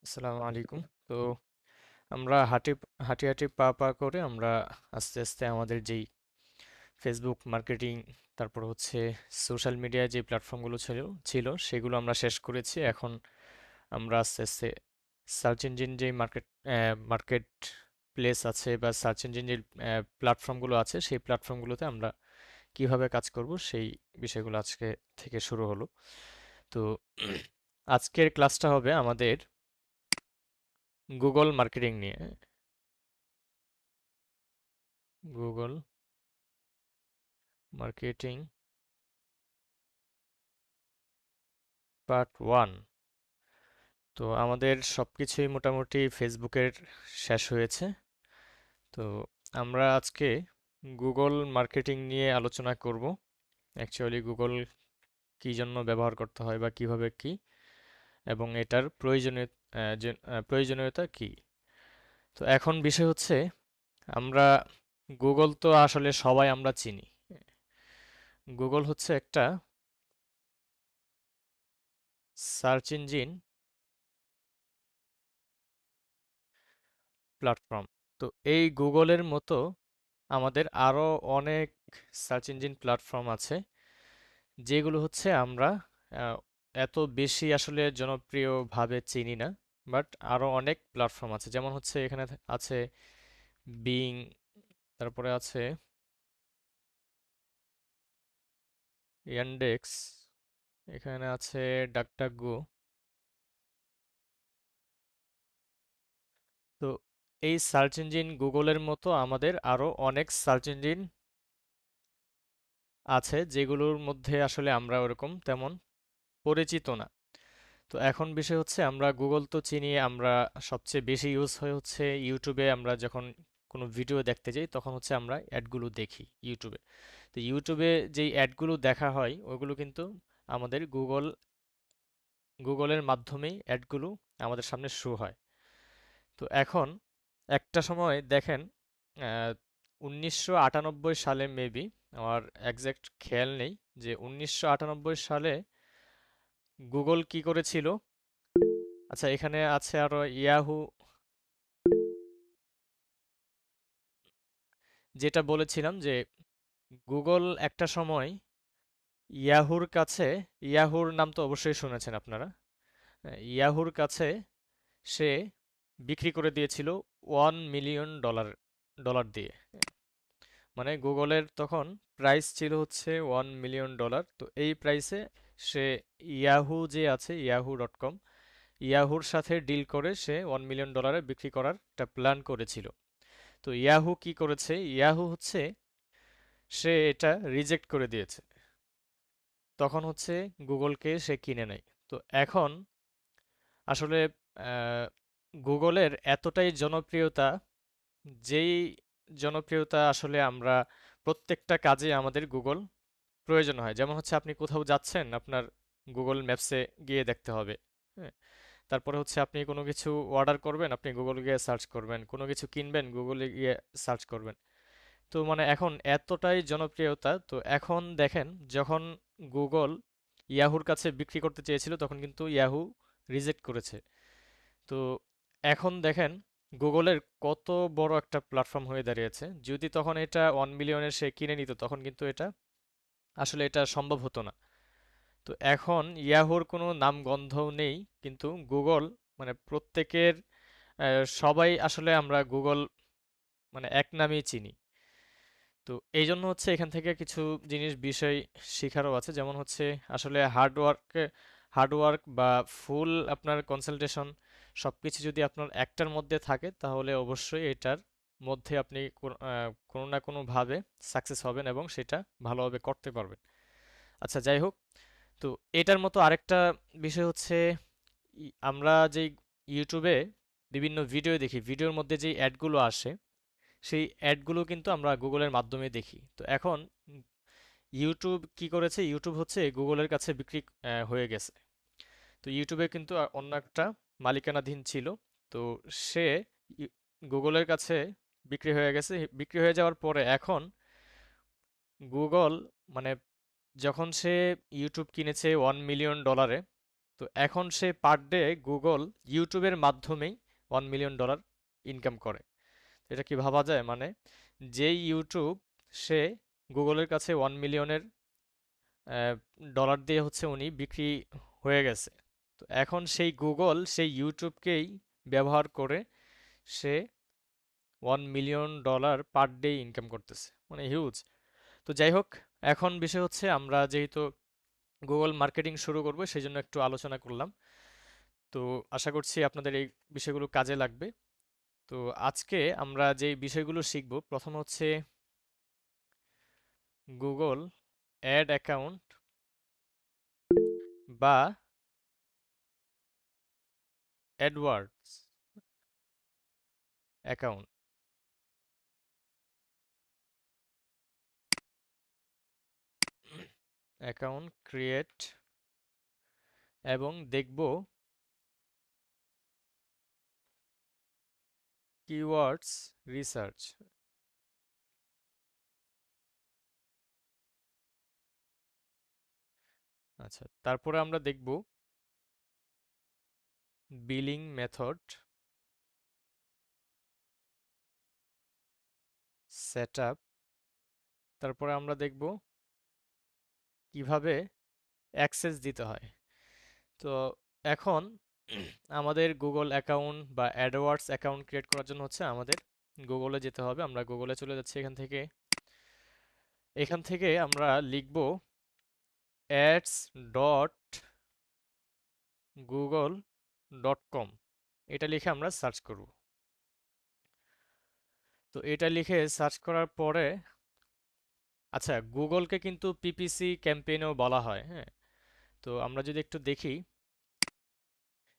আসসালামু আলাইকুম। তো আমরা হাঁটি হাঁটি হাঁটি পা পা করে আমরা আস্তে আস্তে আমাদের যেই ফেসবুক মার্কেটিং, তারপর হচ্ছে সোশ্যাল মিডিয়ায় যে প্ল্যাটফর্মগুলো ছিল ছিল সেগুলো আমরা শেষ করেছি। এখন আমরা আস্তে আস্তে সার্চ ইঞ্জিন যেই মার্কেট প্লেস আছে বা সার্চ ইঞ্জিন যে প্ল্যাটফর্মগুলো আছে সেই প্ল্যাটফর্মগুলোতে আমরা কিভাবে কাজ করব সেই বিষয়গুলো আজকে থেকে শুরু হলো। তো আজকের ক্লাসটা হবে আমাদের গুগল মার্কেটিং নিয়ে। Google marketing part one. তো আমাদের সবকিছুই মোটামুটি ফেসবুকের শেষ হয়েছে। তো আমরা আজকে গুগল মার্কেটিং নিয়ে আলোচনা করব। অ্যাকচুয়ালি গুগল কী জন্য ব্যবহার করতে হয় বা কিভাবে কি, এবং এটার প্রয়োজনীয়তা কি। তো এখন বিষয় হচ্ছে, আমরা গুগল তো আসলে সবাই আমরা চিনি। গুগল হচ্ছে একটা সার্চ ইঞ্জিন প্ল্যাটফর্ম। তো এই গুগলের মতো আমাদের আরও অনেক সার্চ ইঞ্জিন প্ল্যাটফর্ম আছে, যেগুলো হচ্ছে আমরা আহ, এত বেশি আসলে জনপ্রিয়ভাবে চিনি না। বাট আরও অনেক প্ল্যাটফর্ম আছে, যেমন হচ্ছে এখানে আছে বিং, তারপরে আছে ইয়ান্ডেক্স, এখানে আছে ডাকডাকগো। তো এই সার্চ ইঞ্জিন গুগলের মতো আমাদের আরও অনেক সার্চ ইঞ্জিন আছে, যেগুলোর মধ্যে আসলে আমরা ওরকম তেমন পরিচিত না। তো এখন বিষয় হচ্ছে, আমরা গুগল তো চিনি, আমরা সবচেয়ে বেশি ইউজ হয় হচ্ছে ইউটিউবে। আমরা যখন কোনো ভিডিও দেখতে যাই তখন হচ্ছে আমরা অ্যাডগুলো দেখি ইউটিউবে। তো ইউটিউবে যেই অ্যাডগুলো দেখা হয় ওগুলো কিন্তু আমাদের গুগলের মাধ্যমেই অ্যাডগুলো আমাদের সামনে শো হয়। তো এখন একটা সময় দেখেন, 1998 সালে মেবি, আমার একজ্যাক্ট খেয়াল নেই, যে 1998 সালে গুগল কি করেছিল। আচ্ছা, এখানে আছে আরো ইয়াহু। যেটা বলেছিলাম যে গুগল একটা সময় ইয়াহুর কাছে, ইয়াহুর নাম তো অবশ্যই শুনেছেন আপনারা, ইয়াহুর কাছে সে বিক্রি করে দিয়েছিল 1 মিলিয়ন ডলার ডলার দিয়ে। মানে গুগলের তখন প্রাইস ছিল হচ্ছে 1 মিলিয়ন ডলার। তো এই প্রাইসে সে ইয়াহু যে আছে, ইয়াহু.কম, ইয়াহুর সাথে ডিল করে সে 1 মিলিয়ন ডলারে বিক্রি করার একটা প্ল্যান করেছিল। তো ইয়াহু কি করেছে, ইয়াহু হচ্ছে সে এটা রিজেক্ট করে দিয়েছে। তখন হচ্ছে গুগলকে সে কিনে নেয়। তো এখন আসলে গুগলের এতটাই জনপ্রিয়তা, যেই জনপ্রিয়তা আসলে আমরা প্রত্যেকটা কাজে আমাদের গুগল প্রয়োজন হয়। যেমন হচ্ছে আপনি কোথাও যাচ্ছেন, আপনার গুগল ম্যাপসে গিয়ে দেখতে হবে। হ্যাঁ, তারপরে হচ্ছে আপনি কোনো কিছু অর্ডার করবেন, আপনি গুগলে গিয়ে সার্চ করবেন, কোনো কিছু কিনবেন গুগলে গিয়ে সার্চ করবেন। তো মানে এখন এতটাই জনপ্রিয়তা, তো এখন দেখেন, যখন গুগল ইয়াহুর কাছে বিক্রি করতে চেয়েছিল তখন কিন্তু ইয়াহু রিজেক্ট করেছে। তো এখন দেখেন গুগলের কত বড় একটা প্ল্যাটফর্ম হয়ে দাঁড়িয়েছে। যদি তখন এটা 1 মিলিয়নের সে কিনে নিত তখন কিন্তু এটা আসলে এটা সম্ভব হতো না। তো এখন ইয়াহুর কোনো নাম গন্ধও নেই, কিন্তু গুগল মানে প্রত্যেকের, সবাই আসলে আমরা গুগল মানে এক নামেই চিনি। তো এই জন্য হচ্ছে এখান থেকে কিছু বিষয় শেখারও আছে, যেমন হচ্ছে আসলে হার্ডওয়ার্ক বা ফুল আপনার কনসালটেশন সবকিছু যদি আপনার একটার মধ্যে থাকে তাহলে অবশ্যই এটার মধ্যে আপনি কোনো না কোনো ভাবে সাকসেস হবেন এবং সেটা ভালোভাবে করতে পারবেন। আচ্ছা, যাই হোক। তো এটার মতো আরেকটা বিষয় হচ্ছে, আমরা যেই ইউটিউবে বিভিন্ন ভিডিও দেখি, ভিডিওর মধ্যে যেই অ্যাডগুলো আসে সেই অ্যাডগুলো কিন্তু আমরা গুগলের মাধ্যমে দেখি। তো এখন ইউটিউব কি করেছে, ইউটিউব হচ্ছে গুগলের কাছে বিক্রি হয়ে গেছে। তো ইউটিউবে কিন্তু অন্য একটা মালিকানাধীন ছিল। তো সে গুগলের কাছে বিক্রি হয়ে গেছে। বিক্রি হয়ে যাওয়ার পরে এখন গুগল মানে যখন সে ইউটিউব কিনেছে 1 মিলিয়ন ডলারে, তো এখন সে পার ডে গুগল ইউটিউবের মাধ্যমেই $1 মিলিয়ন ইনকাম করে। এটা কি ভাবা যায়? মানে যেই ইউটিউব সে গুগলের কাছে $1 মিলিয়নের দিয়ে হচ্ছে উনি বিক্রি হয়ে গেছে। তো এখন সেই গুগল সেই ইউটিউবকেই ব্যবহার করে সে $1 মিলিয়ন পার ডে ইনকাম করতেছে, মানে হিউজ। তো যাই হোক, এখন বিষয় হচ্ছে আমরা যেহেতু গুগল মার্কেটিং শুরু করব সেই জন্য একটু আলোচনা করলাম। তো আশা করছি আপনাদের এই বিষয়গুলো কাজে লাগবে। তো আজকে আমরা যে বিষয়গুলো শিখব, প্রথম হচ্ছে গুগল অ্যাড অ্যাকাউন্ট বা অ্যাডওয়ার্ডস অ্যাকাউন্ট। অ্যাকাউন্ট ক্রিয়েট এবং দেখব কিওয়ার্ডস রিসার্চ। আচ্ছা, তারপরে আমরা দেখব বিলিং মেথড, সেটআপ। তারপরে আমরা দেখব কিভাবে অ্যাক্সেস দিতে হয়। তো এখন আমাদের গুগল অ্যাকাউন্ট বা অ্যাডওয়ার্ডস অ্যাকাউন্ট ক্রিয়েট করার জন্য হচ্ছে আমাদের গুগলে যেতে হবে। আমরা গুগলে চলে যাচ্ছি। এখান থেকে আমরা লিখব ads.google.com। এটা লিখে আমরা সার্চ করব। তো এটা লিখে সার্চ করার পরে, আচ্ছা, গুগলকে কিন্তু পিপিসি ক্যাম্পেইনও বলা হয়, হ্যাঁ। তো আমরা যদি একটু দেখি,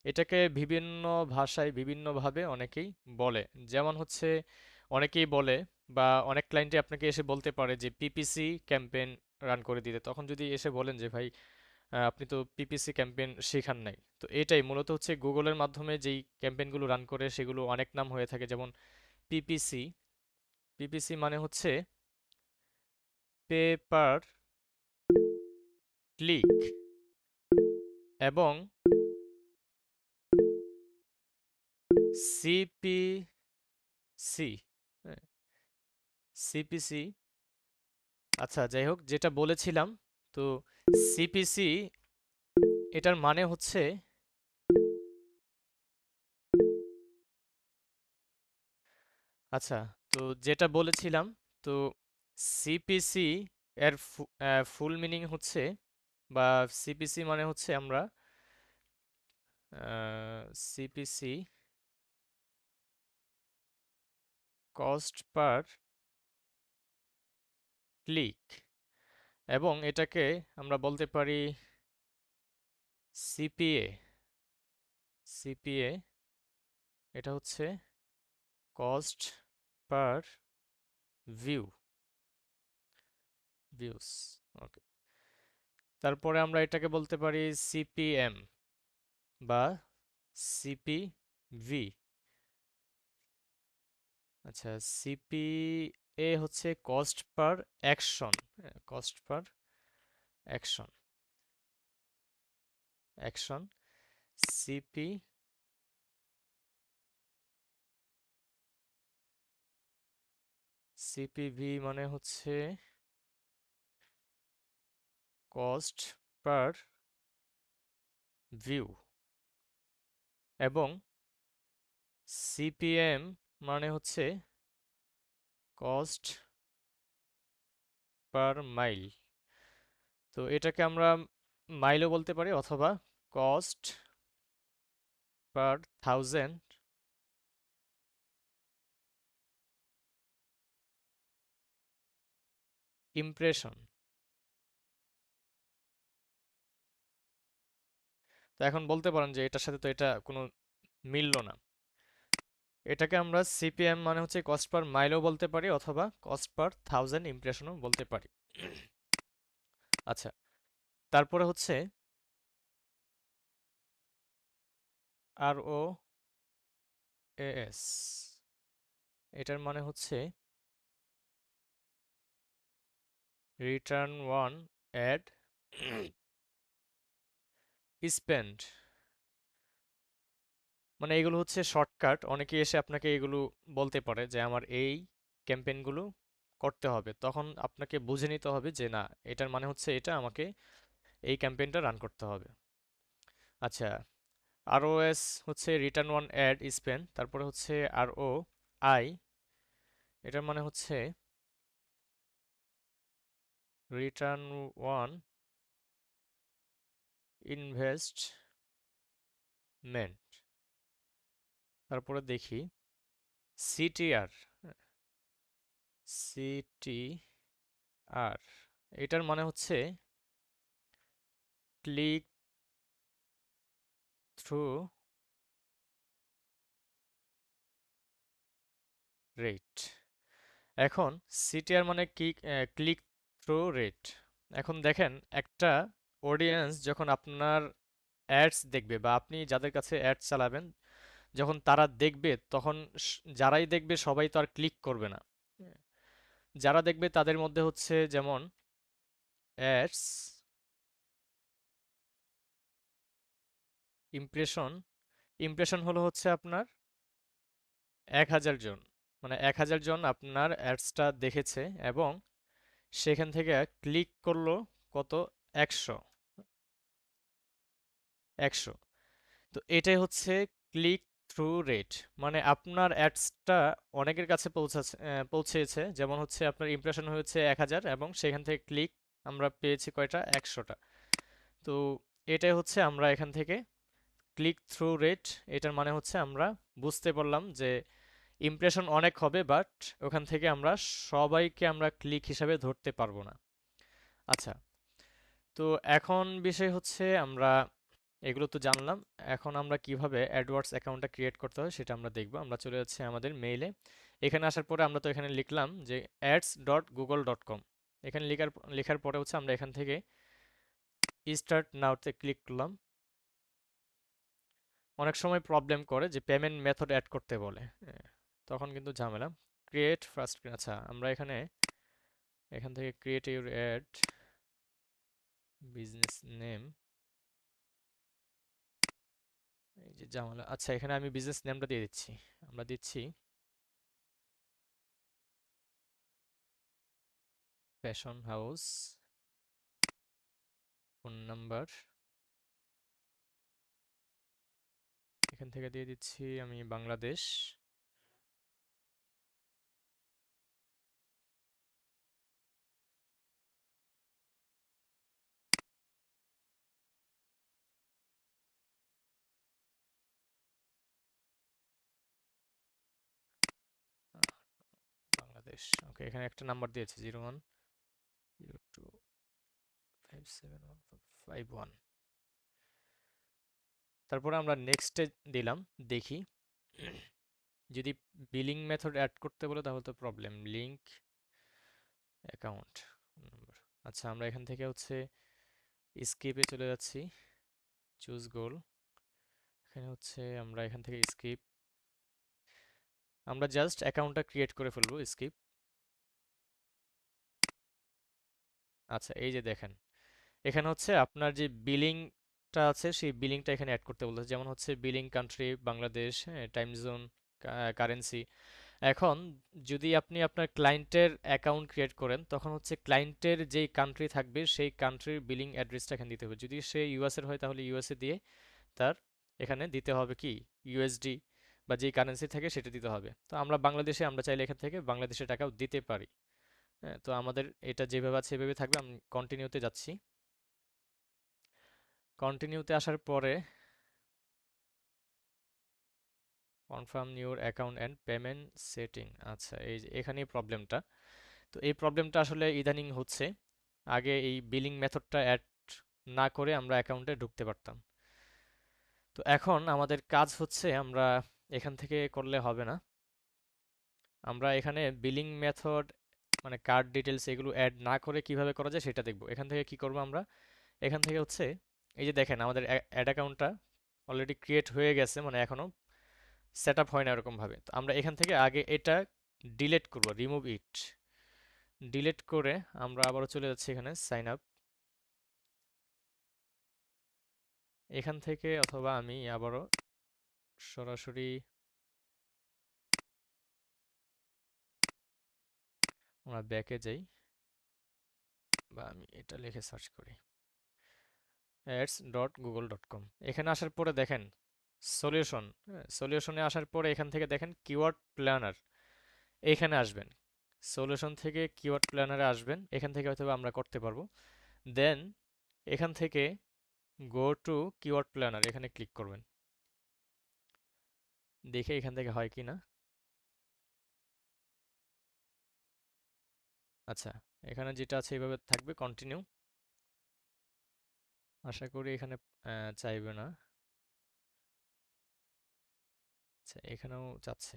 এটাকে বিভিন্ন ভাষায় বিভিন্নভাবে অনেকেই বলে। যেমন হচ্ছে অনেকেই বলে বা অনেক ক্লায়েন্টই আপনাকে এসে বলতে পারে যে পিপিসি ক্যাম্পেইন রান করে দিতে। তখন যদি এসে বলেন যে ভাই, আপনি তো পিপিসি ক্যাম্পেইন শেখান নাই। তো এটাই মূলত হচ্ছে গুগলের মাধ্যমে যেই ক্যাম্পেইনগুলো রান করে সেগুলো অনেক নাম হয়ে থাকে। যেমন পিপিসি, পিপিসি মানে হচ্ছে পে পার ক্লিক, এবং সিপিসি, সিপিসি। আচ্ছা, যাই হোক, যেটা বলেছিলাম, তো সিপিসি এটার মানে হচ্ছে, আচ্ছা, তো যেটা বলেছিলাম, তো সিপিসি এর ফুল মিনিং হচ্ছে, বা সিপিসি মানে হচ্ছে আমরা সিপিসি কস্ট পার ক্লিক, এবং এটাকে আমরা বলতে পারি সিপিএ। সিপিএ এটা হচ্ছে কস্ট পার ভিউ, ভিউস। ওকে, তারপরে আমরা এটাকে বলতে পারি সিপিএম বা সিপিভি। আচ্ছা, সিপিএ হচ্ছে cost per action, cost per action, action. CP CPV মানে হচ্ছে কস্ট পার ভিউ, এবং সিপিএম মানে হচ্ছে কস্ট পার মাইল। তো এটাকে আমরা মাইলও বলতে পারি অথবা কস্ট পার থাউজেন্ড ইমপ্রেশন। তো এখন বলতে পারেন যে এটার সাথে তো এটা কোনো মিলল না। এটাকে আমরা সিপিএম মানে হচ্ছে কস্ট পার মাইলও বলতে পারি অথবা কস্ট পার থাউজেন্ড ইমপ্রেশনও বলতে পারি। আচ্ছা, তারপরে হচ্ছে আর ও এস, এটার মানে হচ্ছে রিটার্ন ওয়ান অ্যাড স্পেন্ড মানে এগুলো হচ্ছে শর্টকাট। অনেকে এসে আপনাকে এগুলো বলতে পারে যে আমার এই ক্যাম্পেইনগুলো করতে হবে, তখন আপনাকে বুঝে নিতে হবে যে না, এটার মানে হচ্ছে এটা, আমাকে এই ক্যাম্পেইনটা রান করতে হবে। আচ্ছা, আরওএস হচ্ছে রিটার্ন ওয়ান অ্যাড স্পেন্ড, তারপরে হচ্ছে আরও আই, এটার মানে হচ্ছে রিটার্ন ওয়ান ইনভেস্টমেন্ট। তারপরে দেখি সিটিআর, সিটিআর এটার মানে হচ্ছে ক্লিক থ্রু রেট। এখন সিটিআর মানে কি, ক্লিক থ্রু রেট। এখন দেখেন, একটা অডিয়েন্স যখন আপনার অ্যাডস দেখবে বা আপনি যাদের কাছে অ্যাডস চালাবেন, যখন তারা দেখবে তখন যারাই দেখবে সবাই তো আর ক্লিক করবে না। যারা দেখবে তাদের মধ্যে হচ্ছে যেমন অ্যাডস ইমপ্রেশন, ইমপ্রেশন হলো হচ্ছে আপনার 1000 জন, মানে 1000 জন আপনার অ্যাডসটা দেখেছে এবং সেখান থেকে ক্লিক করলো কত, 100, 100। তো এটাই হচ্ছে ক্লিক থ্রু রেট, মানে আপনার অ্যাডসটা অনেকের কাছে পৌঁছেছে, যেমন হচ্ছে আপনার ইমপ্রেশন হয়েছে 1000 এবং সেখান থেকে ক্লিক আমরা পেয়েছি কয়টা, 100টা। তো এটাই হচ্ছে আমরা এখান থেকে ক্লিক থ্রু রেট, এটার মানে হচ্ছে আমরা বুঝতে পারলাম যে ইমপ্রেশন অনেক হবে, বাট ওখান থেকে আমরা সবাইকে আমরা ক্লিক হিসাবে ধরতে পারবো না। আচ্ছা, তো এখন বিষয় হচ্ছে আমরা এগুলো তো জানলাম। এখন আমরা কিভাবে অ্যাডওয়ার্ডস অ্যাকাউন্টটা ক্রিয়েট করতে হয় সেটা আমরা দেখব। আমরা চলে যাচ্ছি আমাদের মেইলে। এখানে আসার পরে আমরা তো এখানে লিখলাম যে ads.google.com। এখানে লেখার পরে হচ্ছে আমরা এখান থেকে স্টার্ট নাওতে ক্লিক করলাম। অনেক সময় প্রবলেম করে যে পেমেন্ট মেথড অ্যাড করতে বলে, তখন কিন্তু ঝামেলা। ক্রিয়েট ফার্স্ট, আচ্ছা আমরা এখান থেকে create your add business name, এই যে ঝামেলা। আচ্ছা, এখানে আমি বিজনেস নেমটা দিয়ে দিচ্ছি। আমরা দিচ্ছি ফ্যাশন হাউস, ফোন নাম্বার এখান থেকে দিয়ে দিচ্ছি আমি বাংলাদেশ। আহ, বাংলাদেশ, ওকে। এখানে একটা নাম্বার দিয়েছি 0102571451। তারপরে আমরা নেক্সটে দিলাম। দেখি যদি বিলিং মেথড অ্যাড করতে বলে তাহলে তো প্রবলেম। লিংক অ্যাকাউন্ট নাম্বার, আচ্ছা আমরা এখান থেকে হচ্ছে স্কিপে চলে যাচ্ছি, চুজ গোল। এখানে হচ্ছে আমরা এখান থেকে স্কিপ, আমরা জাস্ট অ্যাকাউন্টটা ক্রিয়েট করে ফেলবো, স্কিপ। আচ্ছা, এই যে দেখেন, এখানে হচ্ছে আপনার যে বিলিংটা আছে সেই বিলিংটা এখানে অ্যাড করতে বলতেছে, যেমন হচ্ছে billing country Bangladesh, time zone, currency. এখন যদি আপনি আপনার ক্লায়েন্টের অ্যাকাউন্ট ক্রিয়েট করেন তখন হচ্ছে ক্লায়েন্টের যেই কান্ট্রি থাকবে সেই কান্ট্রির বিলিং অ্যাড্রেসটা এখানে দিতে হবে। যদি সে ইউএস এর হয় তাহলে ইউএসএ দিয়ে তার এখানে দিতে হবে কি, ইউএসডি বা যেই কারেন্সি থাকে সেটা দিতে হবে। তো আমরা বাংলাদেশে, আমরা চাইলে এখান থেকে বাংলাদেশের টাকাও দিতে পারি। হ্যাঁ, তো আমাদের এটা যেভাবে আছে সেভাবে থাকবে। আমি কন্টিনিউতে যাচ্ছি। কন্টিনিউতে আসার পরে confirm your account and payment setting, আচ্ছা এই যে এখানেই প্রবলেমটা। তো এই প্রবলেমটা আসলে ইদানিং হচ্ছে। আগে এই বিলিং মেথডটা অ্যাড না করে আমরা অ্যাকাউন্টে ঢুকতে পারতাম। তো এখন আমাদের কাজ হচ্ছে, আমরা এখান থেকে করলে হবে না। আমরা এখানে বিলিং মেথড মানে কার্ড ডিটেলস এগুলো অ্যাড না করে কিভাবে করা যায় সেটা দেখব। এখান থেকে কি করব আমরা, এখান থেকে হচ্ছে এই যে দেখেন আমাদের অ্যাড অ্যাকাউন্টটা অলরেডি ক্রিয়েট হয়ে গেছে, মানে এখনো সেট আপ হয় না এরকম ভাবে। তো আমরা এখান থেকে আগে এটা ডিলিট করব, রিমুভ ইট। ডিলিট করে আমরা আবারও চলে যাচ্ছি এখানে সাইন আপ। এখান থেকে অথবা আমি আবারও সরাসরি আমরা ব্যাকে যাই, বা আমি এটা লিখে সার্চ করি ads.google.com। এখানে আসার পরে দেখেন সলিউশন, সলিউশনে আসার পরে এখান থেকে দেখেন কিওয়ার্ড প্ল্যানার, এখানে আসবেন। সলিউশন থেকে কিওয়ার্ড প্ল্যানারে আসবেন, এখান থেকে হয়তো আমরা করতে পারবো। দেন এখান থেকে গো টু কিওয়ার্ড প্ল্যানার, এখানে ক্লিক করবেন, দেখে এখান থেকে হয় কি না। আচ্ছা, এখানে যেটা আছে এইভাবে থাকবে, কন্টিনিউ। আশা করি এখানে চাইবে না। আচ্ছা, এখানেও চাচ্ছে।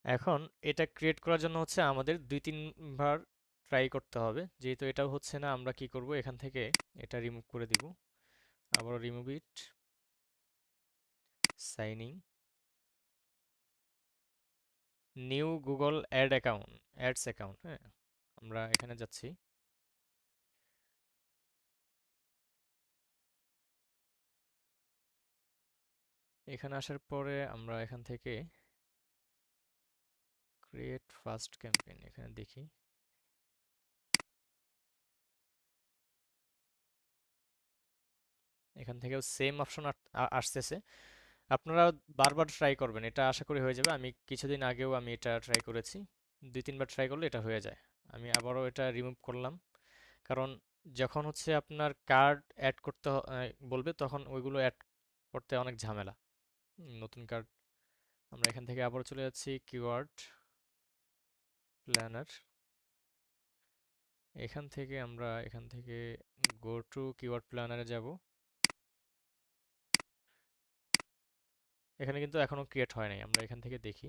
এখন এটা ক্রিয়েট করার জন্য হচ্ছে আমাদের 2-3 বার ট্রাই করতে হবে। যেহেতু এটাও হচ্ছে না, আমরা কি করব, এখান থেকে এটা রিমুভ করে দিব। আবারও remove it, sign in, new Google add account, ads account. হ্যাঁ, আমরা এখানে যাচ্ছি। এখানে আসার পরে আমরা এখান থেকে ক্রিয়েট ফার্স্ট ক্যাম্পেইন, এখানে দেখি। এখান থেকেও সেম অপশন আসতেছে। আপনারা বারবার ট্রাই করবেন, এটা আশা করি হয়ে যাবে। আমি কিছুদিন আগেও আমি এটা ট্রাই করেছি, 2-3 বার ট্রাই করলে এটা হয়ে যায়। আমি আবারও এটা রিমুভ করলাম, কারণ যখন হচ্ছে আপনার কার্ড অ্যাড করতে বলবে, তখন ওইগুলো অ্যাড করতে অনেক ঝামেলা। নতুন কার্ড, আমরা এখান থেকে আবারও চলে যাচ্ছি কিওয়ার্ড প্ল্যানার। এখান থেকে গো টু কিওয়ার্ড প্ল্যানারে যাব। এখানে কিন্তু এখনো ক্রিয়েট হয় নাই, আমরা এখান থেকে দেখি,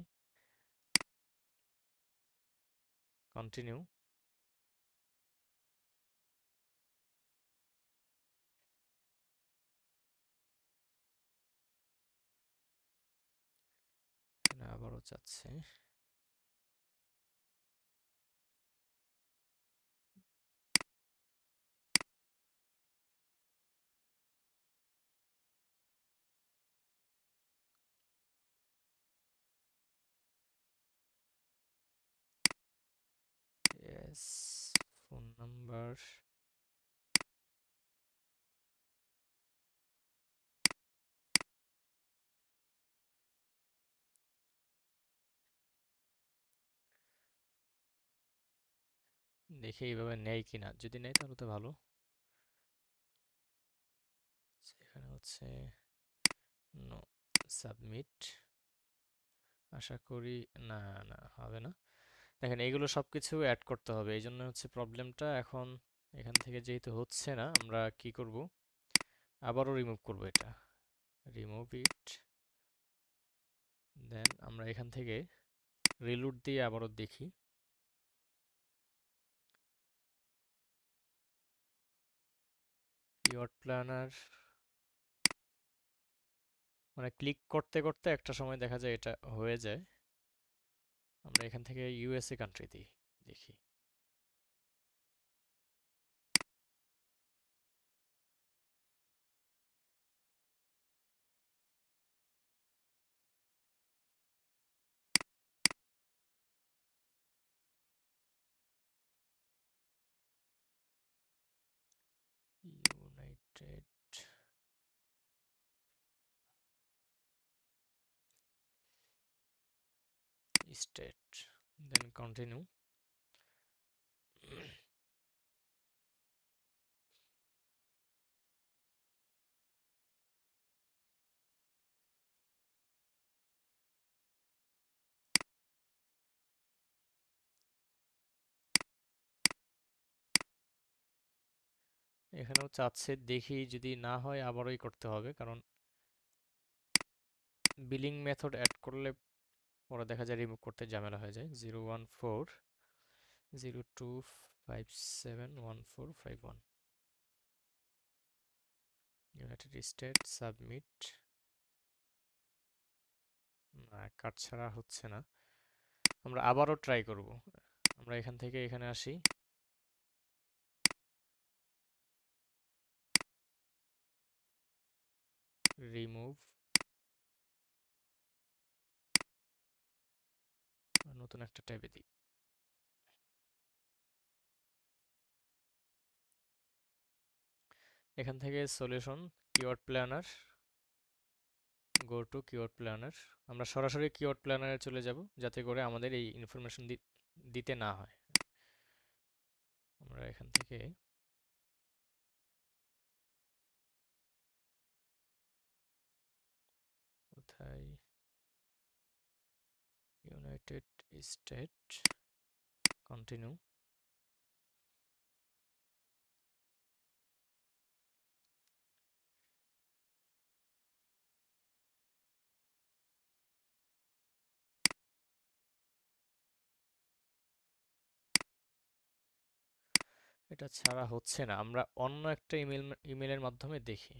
কন্টিনিউ। এখানে আবারও চাচ্ছে। Yes, phone number. দেখি এইভাবে নেয় কিনা, যদি নেয় তাহলে তো ভালো। এখানে হচ্ছে নো, সাবমিট। আশা করি না, না হবে না। দেখেন এইগুলো সব কিছু অ্যাড করতে হবে, এই জন্য হচ্ছে প্রবলেমটা। এখন এখান থেকে যেহেতু হচ্ছে না, আমরা কি করব, আবারও রিমুভ করব এটা, রিমুভ ইট। দেন আমরা এখান থেকে রিলোড দিয়ে আবারও দেখি। কিওয়ার্ড প্ল্যানার, মানে ক্লিক করতে করতে একটা সময় দেখা যায় এটা হয়ে যায়। আমরা এখান থেকে ইউএসএ কান্ট্রি দিই, দেখি। United state, then continue. এখানেও চাচ্ছে, দেখি যদি না হয় আবারই করতে হবে, কারণ বিলিং মেথড অ্যাড করলে পরে দেখা যায় রিমুভ করতে ঝামেলা হয়ে যায়। 01402571451, ইউনাইটেড স্টেট, সাবমিট। না, কাট ছাড়া হচ্ছে না, আমরা আবারও ট্রাই করব। আমরা এখান থেকে এখানে আসি, রিমুভ, নতুন একটা ট্যাবে দিই। এখান থেকে solution keyword planner, go to keyword planner. আমরা সরাসরি কিওয়ার্ড প্ল্যানারে চলে যাব যাতে করে আমাদের এই ইনফরমেশন দিতে না হয়। আমরা এখান থেকে কোথায়, ইউনাইটেড স্টেট, কন্টিনিউ। এটা ছাড়া হচ্ছে না, আমরা অন্য একটা ইমেলের মাধ্যমে দেখি।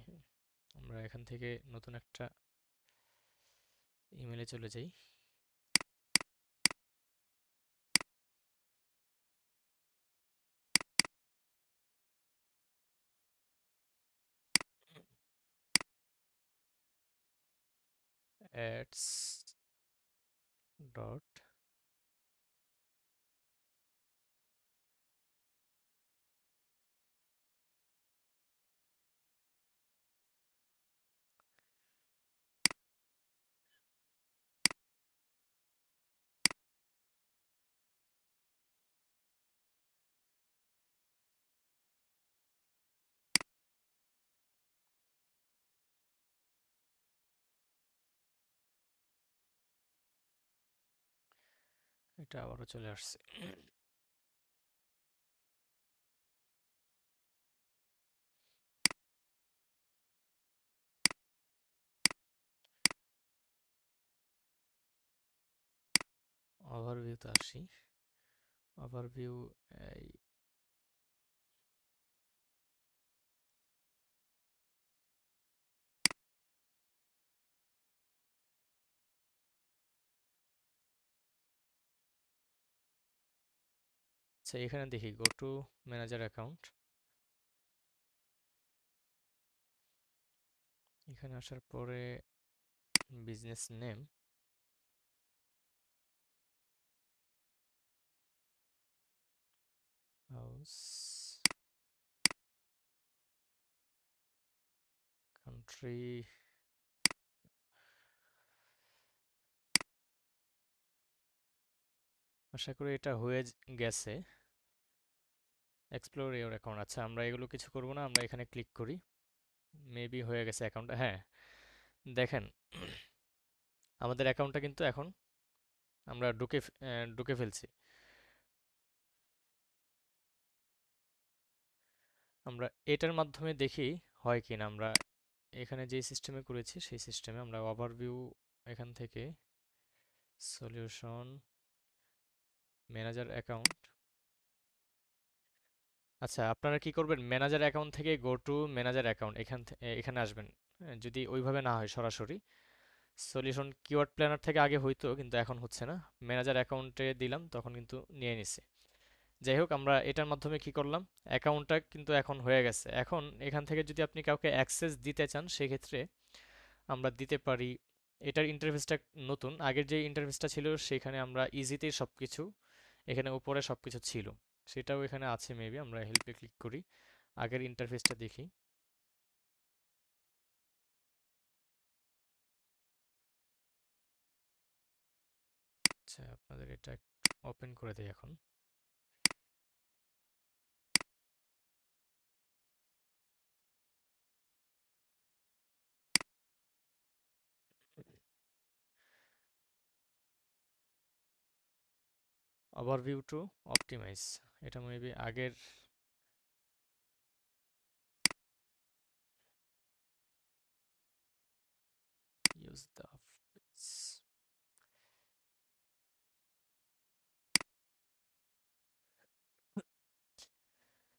আমরা এখান থেকে নতুন একটা ইমেলে চলে যাই। অ্যাডস ডট, এটা আবারও চলে আসছে। ওভারভিউতে আসি। ওভারভিউ, এই আচ্ছা, এখানে দেখি গো টু ম্যানেজার অ্যাকাউন্ট। এখানে আসার পরে বিজনেস নেম, হাউস, কান্ট্রি, আশা করি এটা হয়ে গেছে। এক্সপ্লোর ইওর অ্যাকাউন্ট, আচ্ছা আমরা এগুলো কিছু করব না, আমরা এখানে ক্লিক করি। মেবি হয়ে গেছে অ্যাকাউন্টটা, হ্যাঁ। দেখেন আমাদের অ্যাকাউন্টটা কিন্তু এখন আমরা ঢুকে ফেলছি। আমরা এটার মাধ্যমে দেখি হয় কি না। আমরা এখানে যে সিস্টেমে করেছি সেই সিস্টেমে আমরা ওভারভিউ, এখান থেকে সলিউশন, ম্যানেজার অ্যাকাউন্ট। আচ্ছা, আপনারা কি করবেন, ম্যানেজার অ্যাকাউন্ট থেকে গো টু ম্যানেজার অ্যাকাউন্ট, এখানে আসবেন। হ্যাঁ, যদি ওইভাবে না হয় সরাসরি সলিউশন কিওয়ার্ড প্ল্যানার থেকে আগে হইতো, কিন্তু এখন হচ্ছে না। ম্যানেজার অ্যাকাউন্টে দিলাম তখন কিন্তু নিয়ে নিছে। যাই হোক, আমরা এটার মাধ্যমে কি করলাম, অ্যাকাউন্টটা কিন্তু এখন হয়ে গেছে। এখন এখান থেকে যদি আপনি কাউকে অ্যাক্সেস দিতে চান সেক্ষেত্রে আমরা দিতে পারি। এটার ইন্টারফেসটা নতুন, আগের যে ইন্টারফেসটা ছিল সেখানে আমরা ইজিতেই সব কিছু, এখানে উপরে সব কিছু ছিল, সেটাও এখানে আছে মেবি। আমরা হেল্পে ক্লিক করি, আগের ইন্টারফেসটা দেখি। আচ্ছা, আপনাদের এটা ওপেন করে দেই এখন। ওভারভিউ টু অপটিমাইজ, এটা মেবি আগের। ইউজ দ্য অফিস,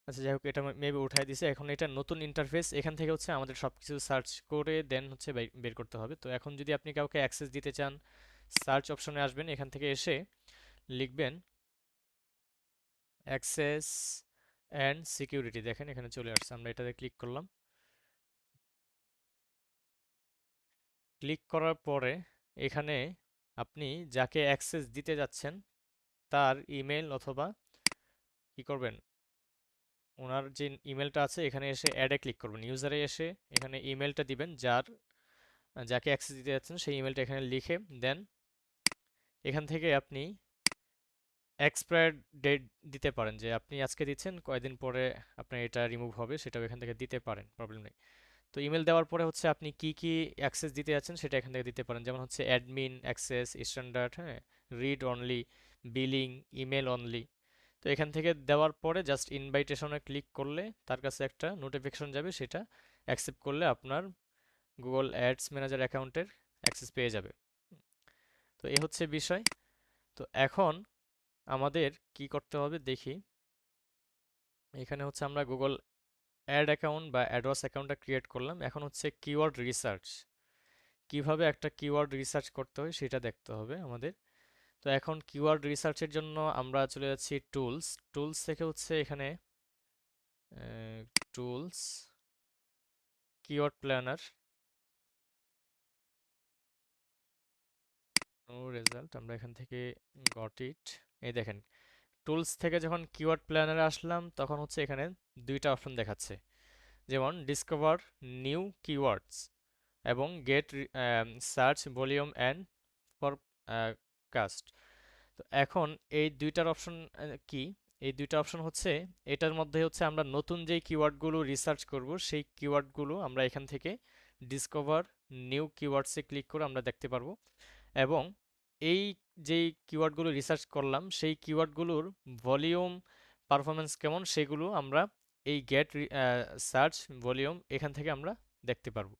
আচ্ছা যাই হোক, এটা মেবি উঠাই দিছে। এখন এটা নতুন ইন্টারফেস, এখান থেকে হচ্ছে আমাদের সবকিছু সার্চ করে দেন হচ্ছে বের করতে হবে। তো এখন যদি আপনি কাউকে অ্যাক্সেস দিতে চান, সার্চ অপশনে আসবেন, এখান থেকে এসে লিখবেন অ্যাক্সেস অ্যান্ড সিকিউরিটি। দেখেন এখানে চলে আসছে, আমরা এটাতে ক্লিক করলাম। ক্লিক করার পরে এখানে আপনি যাকে অ্যাক্সেস দিতে যাচ্ছেন তার ইমেল অথবা কি করবেন, ওনার যে ইমেলটা আছে এখানে এসে অ্যাডে ক্লিক করবেন। ইউজারে এসে এখানে ইমেলটা দিবেন, যাকে অ্যাক্সেস দিতে যাচ্ছেন সেই ইমেলটা এখানে লিখে দেন। এখান থেকে আপনি এক্সপায়ার ডেট দিতে পারেন, যে আপনি আজকে দিচ্ছেন কয়দিন পরে আপনার এটা রিমুভ হবে, সেটাও এখান থেকে দিতে পারেন, প্রবলেম নেই। তো ইমেল দেওয়ার পরে হচ্ছে আপনি কি কি অ্যাক্সেস দিতে যাচ্ছেন সেটা এখান থেকে দিতে পারেন, যেমন হচ্ছে অ্যাডমিন অ্যাক্সেস, স্ট্যান্ডার্ড, হ্যাঁ, read only, billing, email only. তো এখান থেকে দেওয়ার পরে জাস্ট ইনভাইটেশনে ক্লিক করলে তার কাছে একটা নোটিফিকেশন যাবে, সেটা অ্যাকসেপ্ট করলে আপনার গুগল অ্যাডস ম্যানেজার অ্যাকাউন্টের অ্যাক্সেস পেয়ে যাবে। তো এই হচ্ছে বিষয়। তো এখন আমাদের কি করতে হবে দেখি। এখানে হচ্ছে আমরা গুগল অ্যাড অ্যাকাউন্ট বা অ্যাডওয়ার্স অ্যাকাউন্টটা ক্রিয়েট করলাম। এখন হচ্ছে কিওয়ার্ড রিসার্চ, কিভাবে একটা কিওয়ার্ড রিসার্চ করতে হয় সেটা দেখতে হবে আমাদের। তো এখন কিওয়ার্ড রিসার্চের জন্য আমরা চলে যাচ্ছি টুলস। টুলস থেকে হচ্ছে এখানে tools, keyword planner, no result, আমরা এখান থেকে গট ইট। এই দেখেন, টুলস থেকে যখন কিওয়ার্ড প্ল্যানারে আসলাম তখন হচ্ছে এখানে দুইটা অপশন দেখাচ্ছে, যেমন ডিসকভার নিউ কিওয়ার্ডস এবং get search volume and forecast. তো এখন এই দুইটার অপশন কি? এই দুইটা অপশন হচ্ছে, এটার মধ্যে হচ্ছে আমরা নতুন যেই কিওয়ার্ডগুলো রিসার্চ করব সেই কিওয়ার্ডগুলো আমরা এখান থেকে ডিসকভার নিউ কিওয়ার্ডসে ক্লিক করে আমরা দেখতে পারবো, এবং এই যেই কিওয়ার্ডগুলো রিসার্চ করলাম সেই কিওয়ার্ডগুলোর ভলিউম, পারফরমেন্স কেমন সেগুলো আমরা এই গেট সার্চ ভলিউম এখান থেকে আমরা দেখতে পারবো।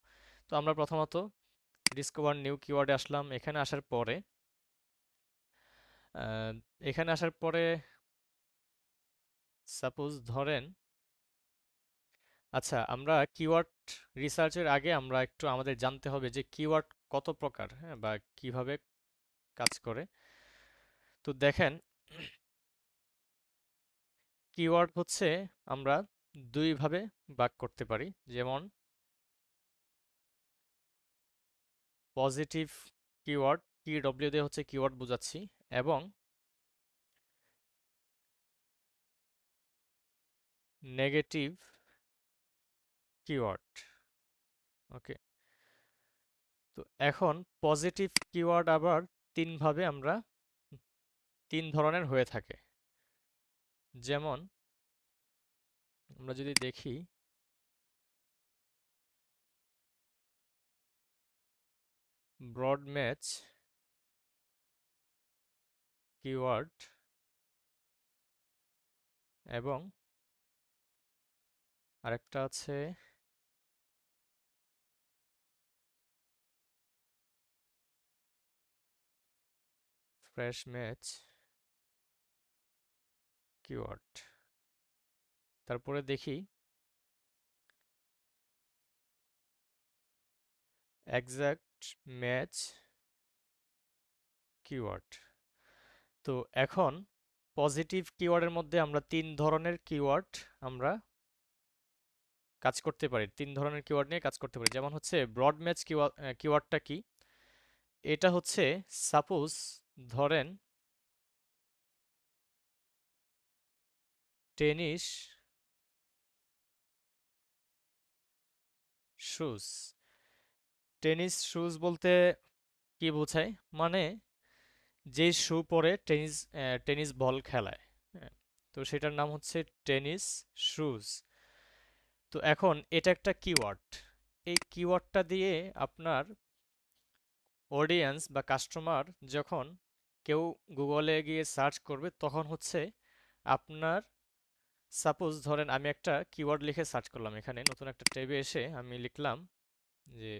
তো আমরা প্রথমত ডিসকভার নিউ কিওয়ার্ডে আসলাম। এখানে আসার পরে আহ, এখানে আসার পরে সাপোজ ধরেন, আচ্ছা, আমরা কিওয়ার্ড রিসার্চের আগে আমরা একটু আমাদের জানতে হবে যে কিওয়ার্ড কত প্রকার, হ্যাঁ, বা কিভাবে কাজ করে। তো দেখেন, কিওয়ার্ড হচ্ছে আমরা দুইভাবে ভাগ করতে পারি, যেমন পজিটিভ কিওয়ার্ড, PW দিয়ে হচ্ছে কিওয়ার্ড বোঝাচ্ছি, এবং নেগেটিভ কিওয়ার্ড। ওকে, তো এখন পজিটিভ কিওয়ার্ড আবার তিন ধরনের হয়ে থাকে। যেমন আমরা যদি দেখি, ব্রড ম্যাচ কিওয়ার্ড এবং আরেকটা আছে ফ্রেশ ম্যাচ কিওয়ার্ড। তারপরে দেখি এক্সাক্ট ম্যাচ কিওয়ার্ড। তো এখন পজিটিভ কিওয়ার্ডের মধ্যে আমরা তিন ধরনের কিওয়ার্ড আমরা কাজ করতে পারি, তিন ধরনের কিওয়ার্ড নিয়ে কাজ করতে পারি। যেমন হচ্ছে ব্রড ম্যাচ কিওয়ার্ডটা কি? এটা হচ্ছে, সাপোজ ধরেন টেনিস শুজ। টেনিস শুজ বলতে কি বোঝায়, মানে যে শু পরে টেনিস বল খেলায়, হ্যাঁ, তো সেটার নাম হচ্ছে টেনিস শুজ। তো এখন এটা একটা কিওয়ার্ড। এই কিওয়ার্ডটা দিয়ে আপনার অডিয়েন্স বা কাস্টমার যখন কেউ গুগলে গিয়ে সার্চ করবে তখন হচ্ছে আপনার, সাপোজ ধরেন আমি একটা কিওয়ার্ড লিখে সার্চ করলাম, এখানে নতুন একটা ট্যাবে এসে আমি লিখলাম যে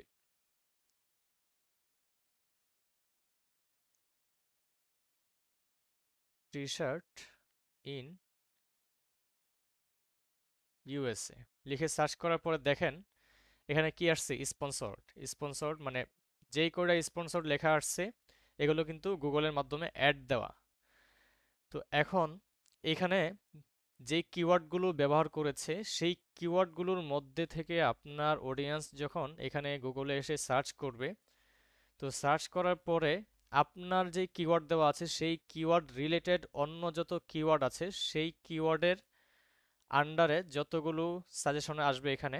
টি শার্ট ইন ইউএসএ লিখে সার্চ করার পরে দেখেন এখানে কি আসছে, স্পন্সর্ড। স্পন্সর্ড মানে যেই কয়টা স্পন্সর্ড লেখা আসছে এগুলো কিন্তু গুগলের মাধ্যমে অ্যাড দেওয়া। তো এখন এখানে যে কিওয়ার্ডগুলো ব্যবহার করেছে সেই কিওয়ার্ডগুলোর মধ্যে থেকে আপনার অডিয়েন্স যখন এখানে গুগলে এসে সার্চ করবে তো সার্চ করার পরে আপনার যে কিওয়ার্ড দেওয়া আছে সেই কিওয়ার্ড রিলেটেড অন্য যত কিওয়ার্ড আছে সেই কিওয়ার্ডের আন্ডারে যতগুলো সাজেশনে আসবে এখানে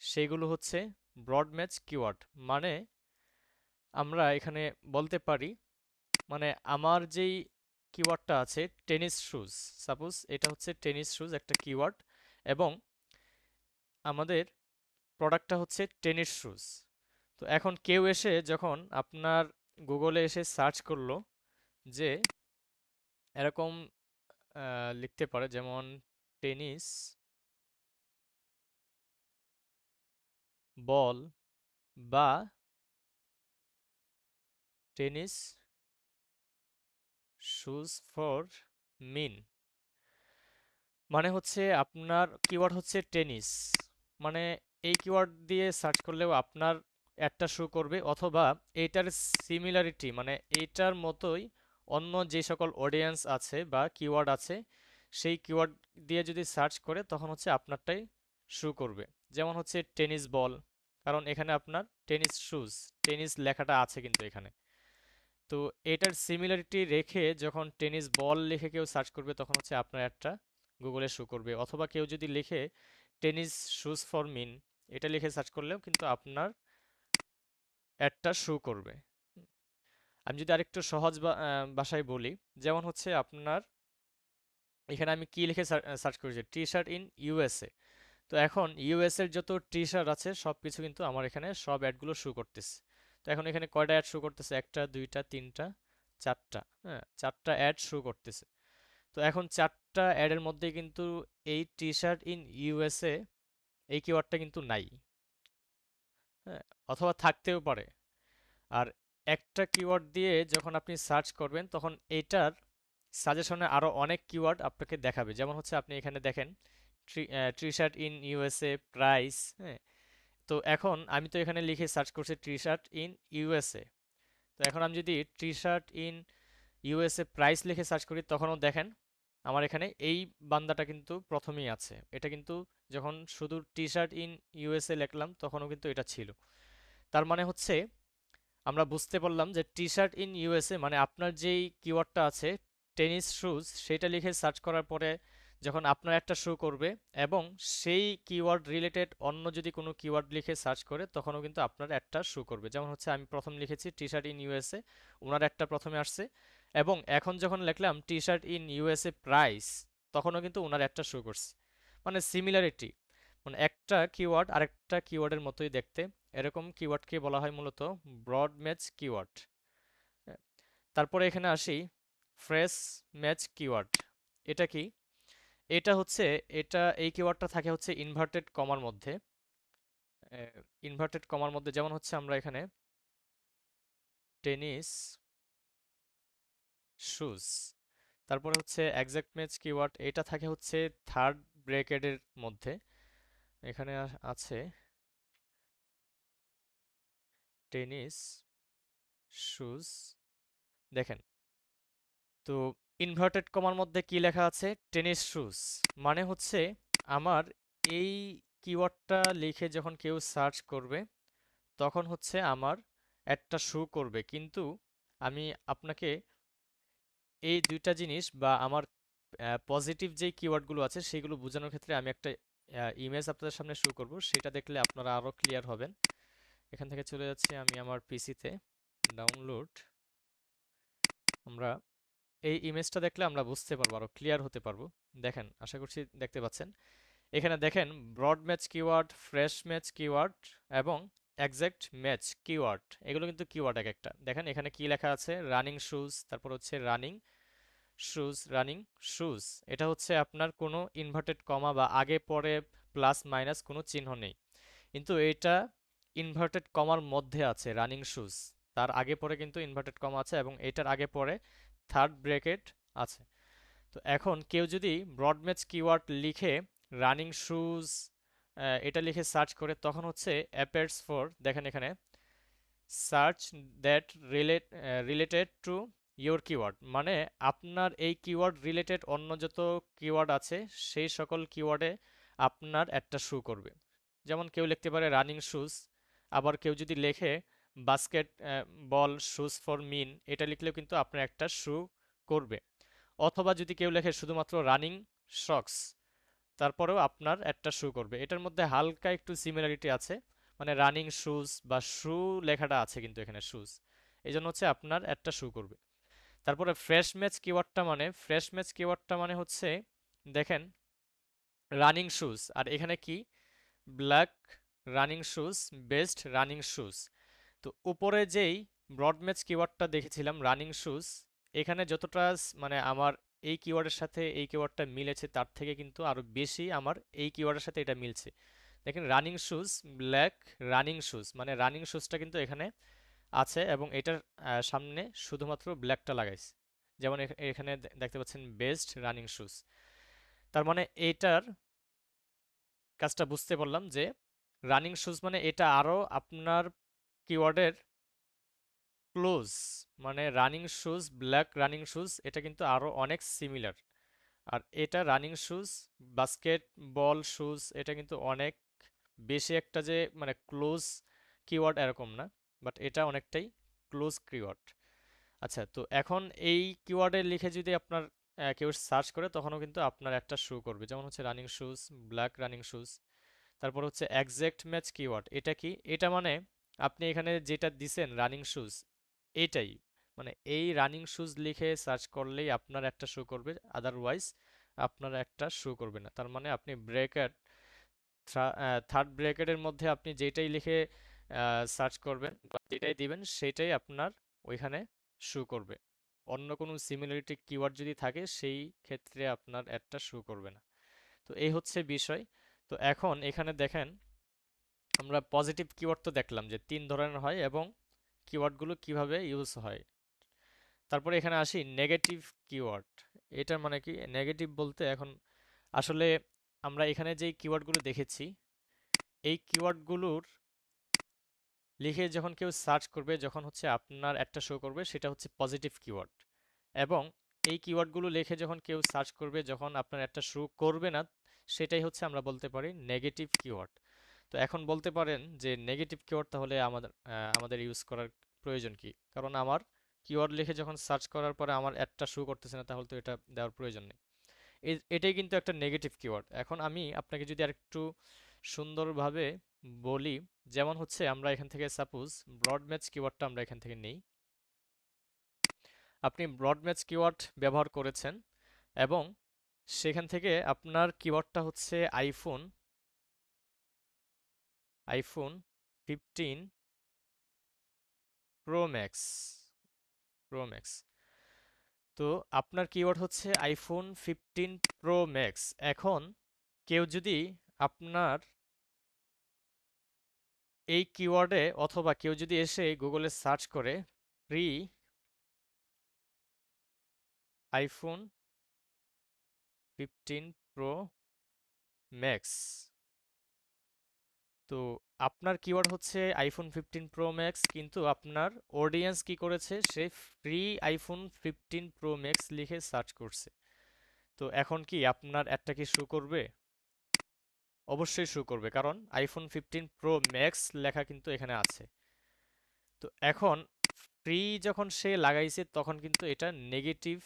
সেইগুলো হচ্ছে ব্রড ম্যাচ কিওয়ার্ড। মানে আমরা এখানে বলতে পারি, মানে আমার যেই কিওয়ার্ডটা আছে টেনিস শুজ, সাপোজ এটা হচ্ছে টেনিস শুজ একটা কিওয়ার্ড, এবং আমাদের প্রোডাক্টটা হচ্ছে টেনিস শুজ। তো এখন কেউ এসে যখন আপনার গুগলে এসে সার্চ করলো যে এরকম লিখতে পারে, যেমন টেনিস বল বা টেনিস শুজ ফর মিন, মানে হচ্ছে আপনার কিওয়ার্ড হচ্ছে টেনিস, মানে এই কিওয়ার্ড দিয়ে সার্চ করলেও আপনার একটা শো করবে, অথবা এইটার সিমিলারিটি মানে এইটার মতোই অন্য যে সকল অডিয়েন্স আছে বা কিওয়ার্ড আছে সেই কিওয়ার্ড দিয়ে যদি সার্চ করে তখন হচ্ছে আপনারটাই শো করবে। যেমন হচ্ছে টেনিস বল, কারণ এখানে আপনার টেনিস শুজ, টেনিস লেখাটা আছে কিন্তু এখানে। তো এটার সিমিলারিটি রেখে যখন টেনিস বল লিখে কেউ সার্চ করবে তখন হচ্ছে আপনার একটা গুগলে শো করবে, অথবা কেউ যদি লিখে টেনিস শুজ ফর মিন এটা লিখে সার্চ করলেও কিন্তু আপনার একটা শো করবে। আমি যদি আরেকটু সহজ ভাষায় বলি, যেমন হচ্ছে আপনার এখানে আমি কি লিখে সার্চ করেছি, টি শার্ট ইন ইউএসএ। তো এখন ইউএস এর যত টি শার্ট আছে সব কিছু কিন্তু আমার এখানে সব অ্যাডগুলো শো করতেছে। তো এখন এখানে কয়টা অ্যাড শো করতেছে, একটা দুইটা তিনটা চারটা, হ্যাঁ চারটা অ্যাড শো করতেছে। তো এখন চারটা অ্যাডের মধ্যে কিন্তু এই টি শার্ট ইন ইউএসএ এই কিওয়ার্ডটা কিন্তু নাই, হ্যাঁ, অথবা থাকতেও পারে। আর একটা কিওয়ার্ড দিয়ে যখন আপনি সার্চ করবেন তখন এটার সাজেশনে আরও অনেক কিওয়ার্ড আপনাকে দেখাবে। যেমন হচ্ছে আপনি এখানে দেখেন T shirt in USA price, হ্যাঁ। তো এখন আমি তো এখানে লিখে সার্চ করছি টি শার্ট ইন ইউএসএ। তো এখন আমি যদি T shirt in USA price লিখে সার্চ করি তখনও দেখেন আমার এখানে এই বান্দাটা কিন্তু প্রথমেই আছে। এটা কিন্তু যখন শুধু টি শার্ট ইন ইউএসএ লিখলাম তখনও কিন্তু এটা ছিল। তার মানে হচ্ছে আমরা বুঝতে পারলাম যে টি শার্ট ইন ইউএসএ মানে আপনার যেই কিওয়ার্ডটা আছে টেনিস শুজ সেটা লিখে সার্চ করার পরে যখন আপনার একটা শো করবে, এবং সেই কিওয়ার্ড রিলেটেড অন্য যদি কোনো কিওয়ার্ড লিখে সার্চ করে তখনও কিন্তু আপনার একটা শো করবে। যেমন হচ্ছে আমি প্রথম লিখেছি টি শার্ট ইন ইউএসএ, ওনার একটা প্রথমে আসছে, এবং এখন যখন লিখলাম T shirt in USA price তখনও কিন্তু ওনার একটা শো করছে। মানে সিমিলারিটি, মানে একটা কিওয়ার্ড আরেকটা কিওয়ার্ডের মতোই দেখতে, এরকম কিওয়ার্ডকে বলা হয় মূলত ব্রড ম্যাচ কিওয়ার্ড। তারপরে এখানে আসি ফ্রেশ ম্যাচ কিওয়ার্ড। এটা কি? এটা হচ্ছে, এটা এই কিওয়ার্ডটা থাকে হচ্ছে ইনভার্টেড কমার মধ্যে। ইনভার্টেড কমার মধ্যে যেমন হচ্ছে আমরা এখানে টেনিস শুজ, তারপরে হচ্ছে এক্সাক্ট ম্যাচ কিওয়ার্ড, এটা থাকে হচ্ছে থার্ড ব্র্যাকেটের মধ্যে। এখানে আছে টেনিস শুজ, দেখেন। তো ইনভার্টেড কমার মধ্যে কি লেখা আছে, টেনিস শুজ, মানে হচ্ছে আমার এই কিওয়ার্ডটা লিখে যখন কেউ সার্চ করবে তখন হচ্ছে আমার একটা শো করবে, কিন্তু আমি আপনাকে এই দুইটা জিনিস বা আমার পজিটিভ যেই কিওয়ার্ডগুলো আছে সেগুলো বোঝানোর ক্ষেত্রে আমি একটা ইমেজ আপনাদের সামনে শো করব, সেটা দেখলে আপনারা আরো ক্লিয়ার হবেন। এখান থেকে চলে যাচ্ছি আমি আমার পিসিতে, ডাউনলোড। আমরা এই ইমেজটা দেখলে আমরা বুঝতে পারবো, আরো ক্লিয়ার হতে পারবো। দেখেন, আশা করছি দেখতে পাচ্ছেন। এখানে দেখেন broad match keyword, phrase match keyword এবং এক্সাক্ট ম্যাচ কিওয়ার্ড, এগুলো কিন্তু কিওয়ার্ড এক একটা। দেখেন এখানে কি লেখা আছে, রানিং শুজ, তারপর হচ্ছে রানিং শুজ, রানিং শুজ। এটা হচ্ছে আপনার কোনো ইনভার্টেড কমা বা আগে পরে প্লাস মাইনাস কোনো চিহ্ন নেই, কিন্তু এটা ইনভার্টেড কমার মধ্যে আছে রানিং শুজ, তার আগে পরে কিন্তু ইনভার্টেড কমা আছে এবং এটার আগে পরে থার্ড ব্র্যাকেট আছে। তো এখন কেউ যদি ব্রড ম্যাচ কিওয়ার্ড লিখে রানিং শুজ এটা লিখে সার্চ করে তখন হচ্ছে অ্যাপিয়ার্স ফর, দেখেন এখানে search that related to your keyword, মানে আপনার এই কিওয়ার্ড রিলেটেড অন্য যত কিওয়ার্ড আছে সেই সকল কিওয়ার্ডে আপনার একটা শো করবে। যেমন কেউ লিখতে পারে রানিং শুজ, আবার কেউ যদি লেখে বাস্কেট বল শুজ ফর মিন এটা লিখলেও কিন্তু আপনার একটা শু করবে। অথবা যদি কেউ লেখে শুধুমাত্র রানিং শক্স, তারপরেও আপনার একটা শু করবে। এটার মধ্যে হালকা একটু সিমিলারিটি আছে, মানে রানিং শুজ বা শু লেখাটা আছে কিন্তু এখানে শুজ, এই জন্য হচ্ছে আপনার একটা শু করবে। তারপরে ফ্রেশ ম্যাচ কিওয়ার্ডটা মানে হচ্ছে দেখেন রানিং শুজ, আর এখানে কি black running shoes, best running shoes. তো উপরে যেই ব্রড ম্যাচ কিওয়ার্ডটা দেখেছিলাম রানিং শুজ, এখানে যতটা মানে আমার এই কিওয়ার্ডের সাথে এই কিওয়ার্ডটা মিলেছে তার থেকে কিন্তু আরো বেশি আমার এই কিওয়ার্ডের সাথে এটা মিলছে। দেখেন running shoes, black running shoes, মানে রানিং শুজটা কিন্তু এখানে আছে এবং এটার সামনে শুধুমাত্র ব্ল্যাকটা লাগাইছে। যেমন এখানে দেখতে পাচ্ছেন বেস্ট রানিং শুজ। তার মানে এইটার কাজটা বুঝতে পারলাম যে রানিং শুজ মানে এটা আরো আপনার কিওয়ার্ডের ক্লোজ, মানে running shoes black running shoes এটা কিন্তু আরো অনেক সিমিলার। আর এটা রানিং শুজ বাস্কেট বল শুজ এটা কিন্তু অনেক বেশি একটা যে মানে ক্লোজ কিওয়ার্ড এরকম না, বাট এটা অনেকটাই ক্লোজ কিওয়ার্ড। আচ্ছা, তো এখন এই কিওয়ার্ডে লিখে যদি আপনার কেউ সার্চ করে তখনও কিন্তু আপনার একটা শো করবে, যেমন হচ্ছে running shoes black running shoes. তারপর হচ্ছে এক্সাক্ট ম্যাচ কিওয়ার্ড, এটা কি? এটা মানে আপনি এখানে যেটা দিছেন রানিং শুজ এটাই, মানে এই রানিং শুজ লিখে সার্চ করলেই আপনার একটা শো করবে, আদারওয়াইজ আপনার একটা শো করবে না। তার মানে আপনি ব্রেকেট থার্ড ব্রেকেটের মধ্যে আপনি যেটাই লিখে সার্চ করবেন বা যেটাই দিবেন সেটাই আপনার ওইখানে শো করবে। অন্য কোনো সিমিলারিটি কিওয়ার্ড যদি থাকে সেই ক্ষেত্রে আপনার একটা শো করবে না। তো এই হচ্ছে বিষয়। তো এখন এখানে দেখেন আমরা পজিটিভ কিওয়ার্ড তো দেখলাম যে তিন ধরনের হয় এবং কিওয়ার্ডগুলো কিভাবে ইউজ হয়। তারপরে এখানে আসি নেগেটিভ কিওয়ার্ড। এটার মানে কি? নেগেটিভ বলতে এখন আসলে আমরা এখানে যেই কিওয়ার্ডগুলো দেখেছি এই কিওয়ার্ডগুলোর লিখে যখন কেউ সার্চ করবে যখন হচ্ছে আপনার একটা শো করবে সেটা হচ্ছে পজিটিভ কিওয়ার্ড, এবং এই কিওয়ার্ডগুলো লিখে যখন কেউ সার্চ করবে যখন আপনার একটা শো করবে না সেটাই হচ্ছে আমরা বলতে পারি নেগেটিভ কিওয়ার্ড। তো এখন বলতে পারেন যে নেগেটিভ কিওয়ার্ড তাহলে আমাদের ইউজ করার প্রয়োজন কি? কারণ আমার কিওয়ার্ড লিখে যখন সার্চ করার পরে আমার একটা শো করতেছে না, তাহলে তো এটা দেওয়ার প্রয়োজন নেই। এটাই কিন্তু একটা নেগেটিভ কিওয়ার্ড। এখন আমি আপনাকে যদি আরেকটু সুন্দরভাবে বলি, যেমন হচ্ছে আমরা এখান থেকে সাপোজ ব্রড ম্যাচ কিওয়ার্ডটা আমরা এখান থেকে নেই। আপনি ব্রড ম্যাচ কিওয়ার্ড ব্যবহার করেছেন এবং সেখান থেকে আপনার কিওয়ার্ডটা হচ্ছে iPhone iPhone 15 pro max pro max. তো আপনার কিওয়ার্ড হচ্ছে আইফোন 15 প্রো ম্যাক্স। এখন কেউ যদি আপনার এই কিওয়ার্ডে অথবা কেউ যদি এসে গুগলে সার্চ করে ফ্রি আইফোন 15 প্রো ম্যাক্স, তো আপনার কিওয়ার্ড হচ্ছে আইফোন 15 প্রো ম্যাক্স, কিন্তু আপনার অডিয়েন্স কি করেছে? সে ফ্রি আইফোন 15 প্রো ম্যাক্স লিখে সার্চ করছে। তো এখন কি আপনার একটা কি শো করবে? অবশ্যই শো করবে, কারণ আইফোন 15 প্রো ম্যাক্স লেখা কিন্তু এখানে আছে। তো এখন ফ্রি যখন সে লাগাইছে তখন কিন্তু এটা নেগেটিভ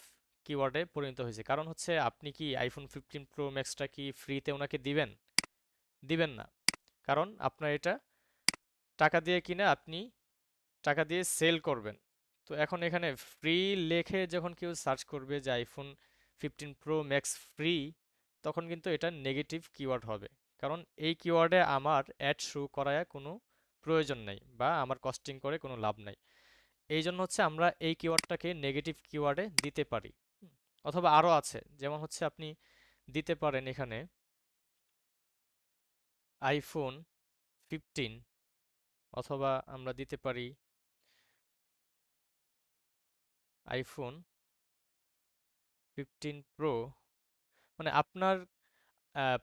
কিওয়ার্ডে পরিণত হয়েছে, কারণ হচ্ছে আপনি কি আইফোন 15 প্রো ম্যাক্সটা কি ফ্রিতে ওনাকে দিবেন? দিবেন না, কারণ আপনার এটা টাকা দিয়ে কিনে আপনি টাকা দিয়ে সেল করবেন। তো এখন এখানে ফ্রি লেখে যখন কেউ সার্চ করবে যে আইফোন 15 প্রো ম্যাক্স ফ্রি, তখন কিন্তু এটা নেগেটিভ কিওয়ার্ড হবে, কারণ এই কিওয়ার্ডে আমার অ্যাড শো করায় কোনো প্রয়োজন নাই বা আমার কস্টিং করে কোনো লাভ নাই। এই জন্য হচ্ছে আমরা এই কিওয়ার্ডটাকে নেগেটিভ কিওয়ার্ডে দিতে পারি। অথবা আরও আছে, যেমন হচ্ছে আপনি দিতে পারেন এখানে আইফোন 15, অথবা আমরা দিতে পারি আইফোন 15 প্রো, মানে আপনার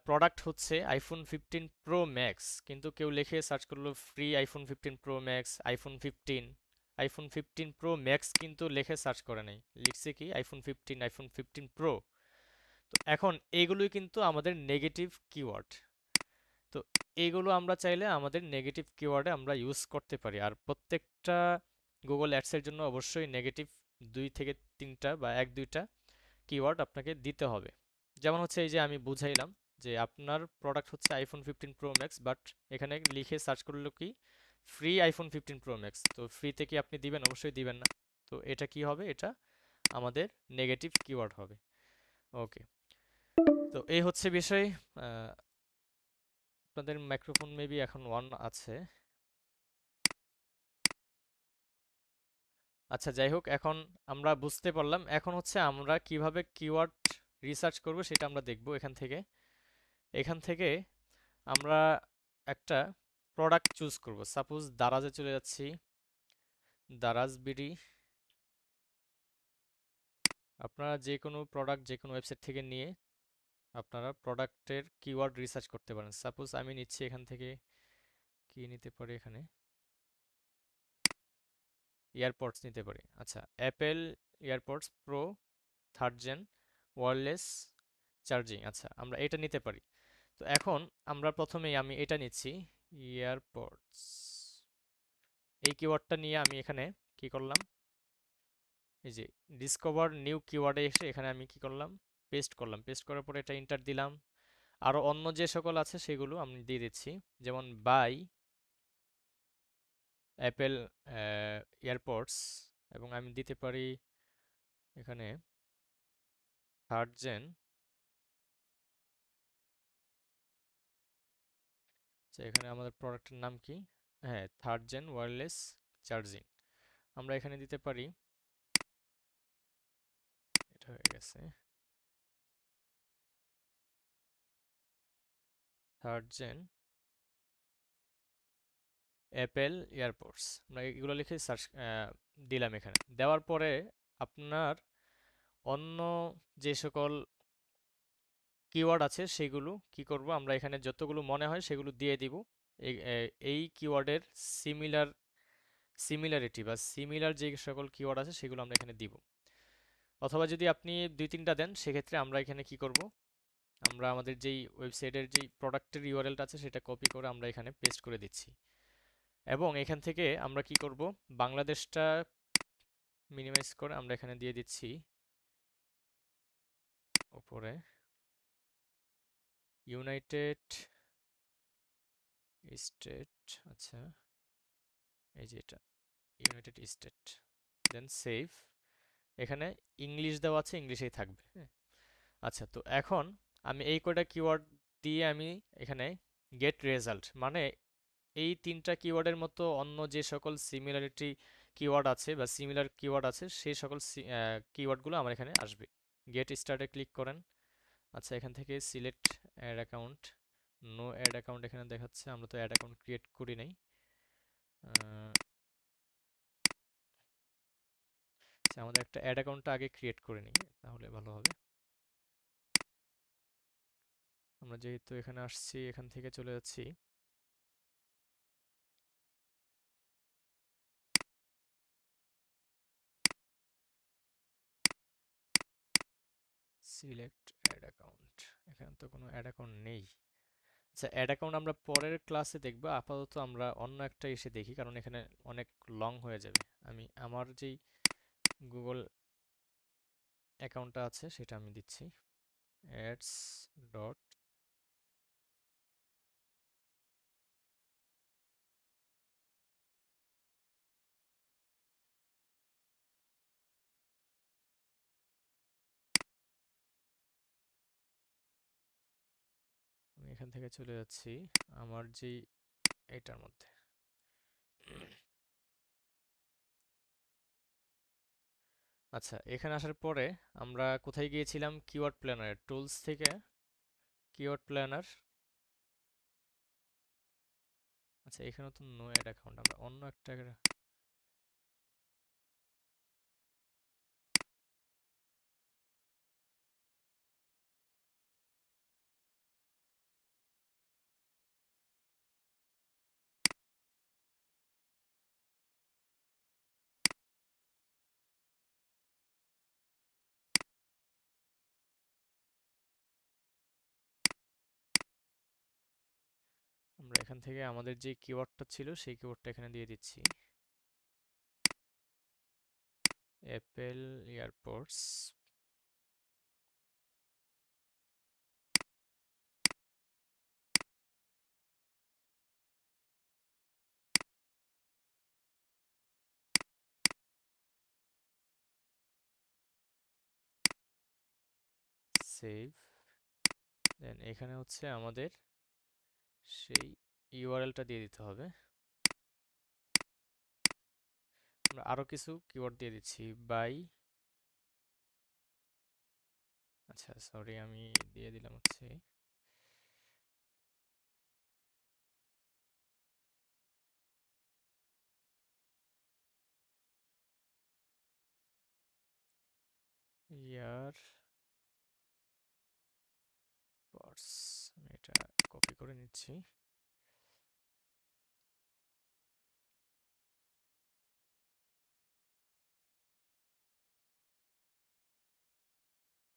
প্রোডাক্ট হচ্ছে আইফোন 15 প্রো ম্যাক্স, কিন্তু কেউ লিখে সার্চ করলো free iPhone 15 pro max iPhone 15 pro max কিন্তু লিখে সার্চ করে নাই, লিখছে কি আইফোন 15 প্রো। তো এখন এইগুলোই কিন্তু আমাদের নেগেটিভ কিওয়ার্ড। তো এইগুলো আমরা চাইলে আমাদের নেগেটিভ কিওয়ার্ডে আমরা ইউজ করতে পারি। আর প্রত্যেকটা গুগল অ্যাডসের জন্য অবশ্যই নেগেটিভ 2 থেকে 3টা বা 1-2টা কিওয়ার্ড আপনাকে দিতে হবে। যেমন হচ্ছে এই যে আমি বুঝাইলাম যে আপনার প্রোডাক্ট হচ্ছে আইফোন 15 প্রো ম্যাক্স, বাট এখানে লিখে সার্চ করলো কি ফ্রি আইফোন 15 প্রো ম্যাক্স, তো ফ্রিতে কি আপনি দিবেন? অবশ্যই দিবেন না। তো এটা কি হবে? এটা আমাদের নেগেটিভ কিওয়ার্ড হবে। ওকে, তো এই হচ্ছে বিষয়। আহ, আপনাদের মাইক্রোফোন মেবি এখন অন আছে। আচ্ছা, যাই হোক, এখন আমরা বুঝতে পারলাম। এখন হচ্ছে আমরা কিভাবে কিওয়ার্ড রিসার্চ করব সেটা আমরা দেখব এখান থেকে আমরা একটা প্রোডাক্ট চুজ করব। সাপোজ দারাজে চলে যাচ্ছি, দারাজ বিডি। আপনারা যে কোনো প্রোডাক্ট যে কোনো ওয়েবসাইট থেকে নিয়ে আপনারা প্রোডাক্টের কিওয়ার্ড রিসার্চ করতে পারেন। সাপোজ আমি নিচ্ছি এখান থেকে, কি নিতে পারি? এখানে এয়ারপডস নিতে পারি। আচ্ছা, Apple AirPods pro 3rd Gen wireless charging. আচ্ছা, আমরা এটা নিতে পারি। তো এখন আমরা প্রথমেই আমি এটা নিচ্ছি, এয়ারপডস। এই কিওয়ার্ডটা নিয়ে আমি এখানে কি করলাম, এই যে ডিসকভার নিউ কিওয়ার্ডে এসে এখানে আমি কি করলাম, পেস্ট করলাম। পেস্ট করার পরে এটা এন্টার দিলাম। আরও অন্য যে সকল আছে সেগুলো আমি দিয়ে দিচ্ছি, যেমন বাই অ্যাপেল এয়ারপডস, এবং আমি দিতে পারি এখানে 3rd Gen। আচ্ছা, এখানে আমাদের প্রোডাক্টের নাম কি? হ্যাঁ, 3rd Gen ওয়্যারলেস চার্জিং। আমরা এখানে দিতে পারি, এটা হয়ে গেছে 3rd Gen অ্যাপেল এয়ারপডস। আমরা এগুলো লিখে সার্চ দিলাম। এখানে দেওয়ার পরে আপনার অন্য যে সকল কিওয়ার্ড আছে সেগুলো কি করব, আমরা এখানে যতগুলো মনে হয় সেগুলো দিয়ে দিব। এই কিওয়ার্ডের সিমিলারিটি বা সিমিলার যে সকল কিওয়ার্ড আছে সেগুলো আমরা এখানে দিব। অথবা যদি আপনি 2-3টা দেন সেক্ষেত্রে আমরা এখানে কি করব, আমরা আমাদের যেই ওয়েবসাইটের যেই প্রোডাক্টের ইউআরএলটা আছে সেটা কপি করে আমরা এখানে পেস্ট করে দিচ্ছি। এবং এখান থেকে আমরা কি করব, বাংলাদেশটা মিনিমাইজ করে আমরা এখানে দিয়ে দিচ্ছি উপরে ইউনাইটেড স্টেট। আচ্ছা, এই যে এটা ইউনাইটেড স্টেট, দেন সেভ। এখানে ইংলিশ দেওয়া আছে, ইংলিশেই থাকবে, হ্যাঁ। আচ্ছা, তো এখন আমি এই কয়টা কিওয়ার্ড দিয়ে আমি এখানে গেট রেজাল্ট, মানে এই 3টা কিওয়ার্ডের মতো অন্য যে সকল সিমিলারিটি কিওয়ার্ড আছে বা সিমিলার কিওয়ার্ড আছে সেই সকল কিওয়ার্ডগুলো আমার এখানে আসবে। গেট স্টার্টে ক্লিক করেন। আচ্ছা, এখান থেকে select add account, no add account এখানে দেখাচ্ছে, আমরা তো অ্যাড অ্যাকাউন্ট ক্রিয়েট করি নাই। আচ্ছা, আমাদের একটা অ্যাড অ্যাকাউন্টটা আগে ক্রিয়েট করে নিই, তাহলে ভালো হবে। আমরা যেহেতু এখানে আসছি, এখান থেকে চলে যাচ্ছি সিলেক্ট অ্যাড অ্যাকাউন্ট। এখানে তো কোনো অ্যাড অ্যাকাউন্ট নেই। আচ্ছা, অ্যাড অ্যাকাউন্ট আমরা পরের ক্লাসে দেখব। আপাতত আমরা অন্য একটা এসে দেখি, কারণ এখানে অনেক লং হয়ে যাবে। আমি আমার যেই গুগল অ্যাকাউন্টটা আছে সেটা আমি দিচ্ছি, অ্যাডস ডট। আমি এখান থেকে চলে যাচ্ছি আমার যেই এটার মধ্যে। আচ্ছা, এখানে আসার পরে আমরা কোথায় গিয়েছিলাম? কিওয়ার্ড প্ল্যানার টুলস থেকে কিওয়ার্ড প্ল্যানার। আচ্ছা, এখানে তো নো অ্যাড অ্যাকাউন্ট, আমরা অন্য একটা আমরা এখান থেকে আমাদের যে কিওয়ার্ডটা ছিল সেই কিওয়ার্ডটা এখানে দিয়ে দিচ্ছি, অ্যাপেল এয়ারপোর্টস। সেভ। দেন এখানে হচ্ছে আমাদের সেই ইউআরএলটা দিয়ে দিতে হবে। আমরা আরো কিছু কিওয়ার্ড দিয়ে দিচ্ছি, বাই, আচ্ছা সরি আমি দিয়ে দিলাম হচ্ছে ইয়ার পর্স। আমি এটা কপি করে নিচ্ছি।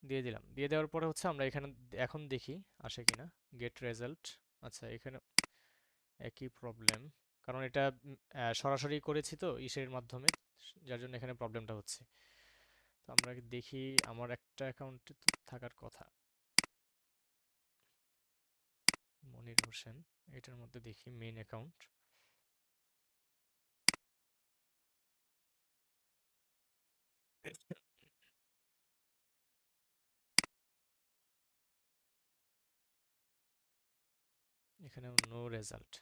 দিয়ে দিলাম। দিয়ে দেওয়ার পরে হচ্ছে আমরা এখানে এখন দেখি আসে কিনা, গেট রেজাল্ট। আচ্ছা এখানে একই প্রবলেম, কারণ এটা সরাসরি করেছি তো ইসের মাধ্যমে, যার জন্য এখানে প্রবলেমটা হচ্ছে। তো আমরা দেখি, আমার একটা অ্যাকাউন্টে তো থাকার কথা, মনির হোসেন, এটার মধ্যে দেখি মেইন অ্যাকাউন্ট। এখানে নো রেজাল্ট।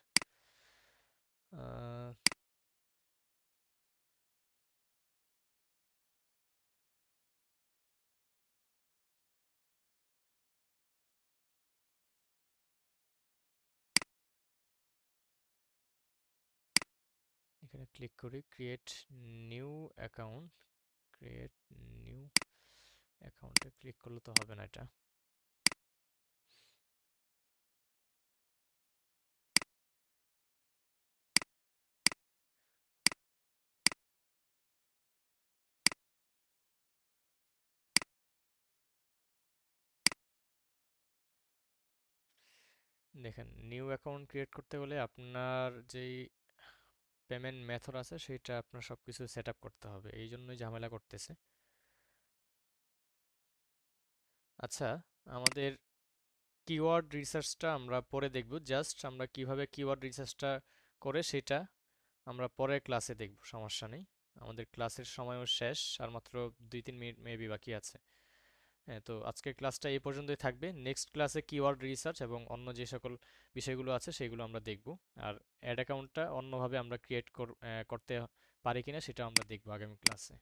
এখানে ক্লিক করি, create new account. Create new অ্যাকাউন্টে ক্লিক করলে তো হবে না এটা। দেখেন নিউ অ্যাকাউন্ট ক্রিয়েট করতে হলে আপনার যেই পেমেন্ট মেথড আছে সেটা আপনার সব কিছু সেট আপ করতে হবে, এই জন্যই ঝামেলা করতেছে। আচ্ছা, আমাদের কিওয়ার্ড রিসার্চটা আমরা পরে দেখব, জাস্ট আমরা কিভাবে কিওয়ার্ড রিসার্চটা করে সেটা আমরা পরের ক্লাসে দেখব, সমস্যা নেই। আমাদের ক্লাসের সময়ও শেষ, আর মাত্র 2-3 মিনিট মেবি বাকি আছে। হ্যাঁ, তো আজকের ক্লাসটা এই পর্যন্তই থাকবে। নেক্সট ক্লাসে কিওয়ার্ড রিসার্চ এবং অন্য যে সকল বিষয়গুলো আছে সেগুলো আমরা দেখব। আর অ্যাড অ্যাকাউন্টটা অন্যভাবে আমরা ক্রিয়েট করতে পারি কিনা সেটা আমরা দেখব আগামী ক্লাসে।